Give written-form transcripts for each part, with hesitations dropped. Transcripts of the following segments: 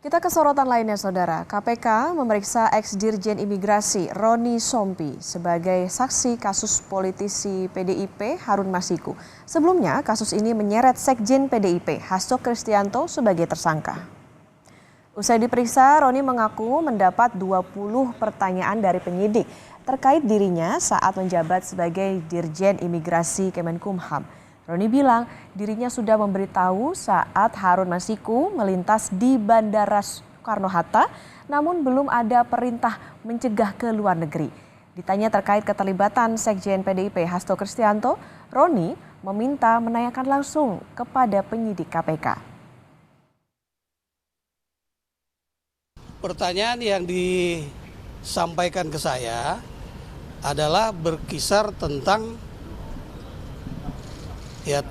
Kita ke sorotan lainnya, Saudara. KPK memeriksa ex-Dirjen Imigrasi Roni Sompi sebagai saksi kasus politisi PDIP Harun Masiku. Sebelumnya, kasus ini menyeret Sekjen PDIP Hasto Kristianto sebagai tersangka. Usai diperiksa, Roni mengaku mendapat 20 pertanyaan dari penyidik terkait dirinya saat menjabat sebagai Dirjen Imigrasi Kemenkumham. Roni bilang dirinya sudah memberitahu saat Harun Masiku melintas di Bandara Soekarno-Hatta, namun belum ada perintah mencegah ke luar negeri. Ditanya terkait keterlibatan Sekjen PDIP Hasto Kristianto, Roni meminta menanyakan langsung kepada penyidik KPK. Pertanyaan yang disampaikan ke saya adalah berkisar tentang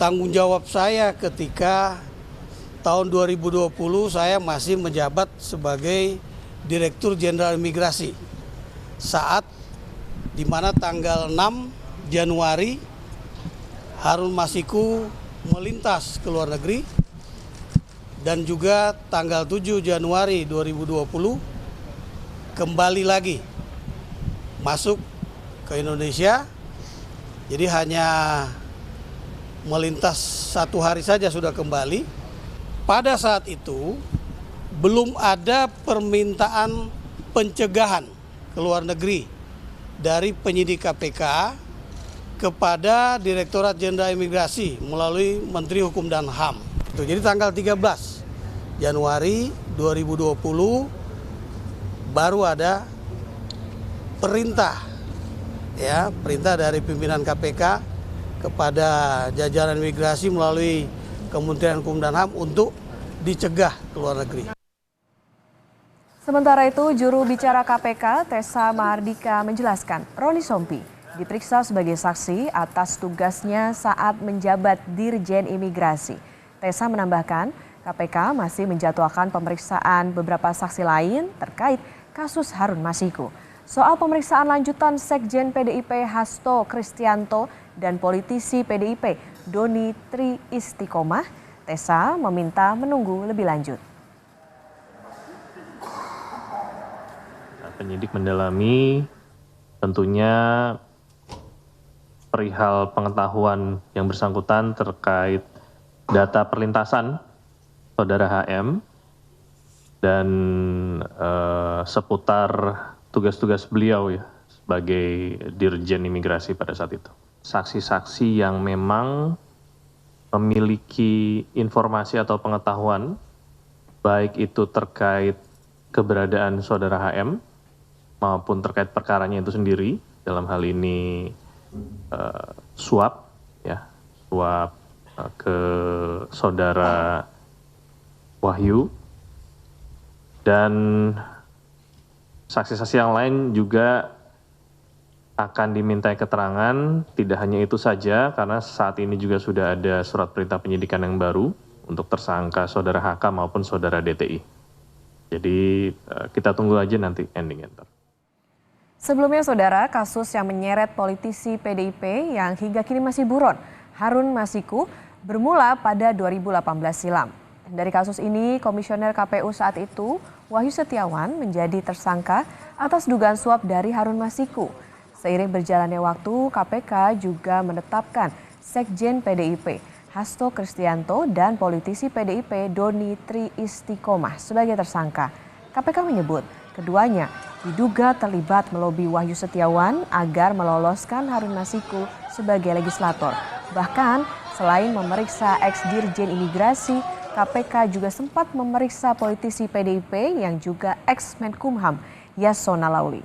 tanggung jawab saya ketika tahun 2020 saya masih menjabat sebagai Direktur Jenderal Imigrasi. Saat di mana tanggal 6 Januari Harun Masiku melintas ke luar negeri dan juga tanggal 7 Januari 2020 kembali lagi masuk ke Indonesia. Jadi hanya melintas 1 hari saja sudah kembali. Pada saat itu belum ada permintaan pencegahan ke luar negeri dari penyidik KPK kepada Direktorat Jenderal Imigrasi melalui Menteri Hukum dan HAM. Jadi tanggal 13 Januari 2020 baru ada perintah dari pimpinan KPK kepada jajaran imigrasi melalui Kementerian Hukum dan HAM untuk dicegah ke luar negeri. Sementara itu, juru bicara KPK Tessa Mahardika menjelaskan Roni Sompi diperiksa sebagai saksi atas tugasnya saat menjabat Dirjen Imigrasi. Tessa menambahkan KPK masih menjadwalkan pemeriksaan beberapa saksi lain terkait kasus Harun Masiku. Soal pemeriksaan lanjutan Sekjen PDIP Hasto Kristianto dan politisi PDIP Doni Tri Istiqomah, Tessa meminta menunggu lebih lanjut. Penyidik mendalami tentunya perihal pengetahuan yang bersangkutan terkait data perlintasan saudara HM dan seputar tugas-tugas beliau sebagai Dirjen Imigrasi pada saat itu. Saksi-saksi yang memang memiliki informasi atau pengetahuan, baik itu terkait keberadaan saudara HM maupun terkait perkaranya itu sendiri, dalam hal ini suap ke saudara Wahyu, dan saksi-saksi yang lain juga akan dimintai keterangan. Tidak hanya itu saja, karena saat ini juga sudah ada surat perintah penyidikan yang baru untuk tersangka saudara HK maupun saudara DTI. Jadi kita tunggu aja nanti endingnya. Sebelumnya, Saudara, kasus yang menyeret politisi PDIP yang hingga kini masih buron, Harun Masiku, bermula pada 2018 silam. Dari kasus ini, Komisioner KPU saat itu, Wahyu Setiawan, menjadi tersangka atas dugaan suap dari Harun Masiku. Seiring berjalannya waktu, KPK juga menetapkan Sekjen PDIP Hasto Kristianto dan politisi PDIP Doni Tri Istiqomah sebagai tersangka. KPK menyebut keduanya diduga terlibat melobi Wahyu Setiawan agar meloloskan Harun Masiku sebagai legislator. Bahkan selain memeriksa ex-Dirjen Imigrasi, KPK juga sempat memeriksa politisi PDIP yang juga ex-Menkumham Yasona Lauli.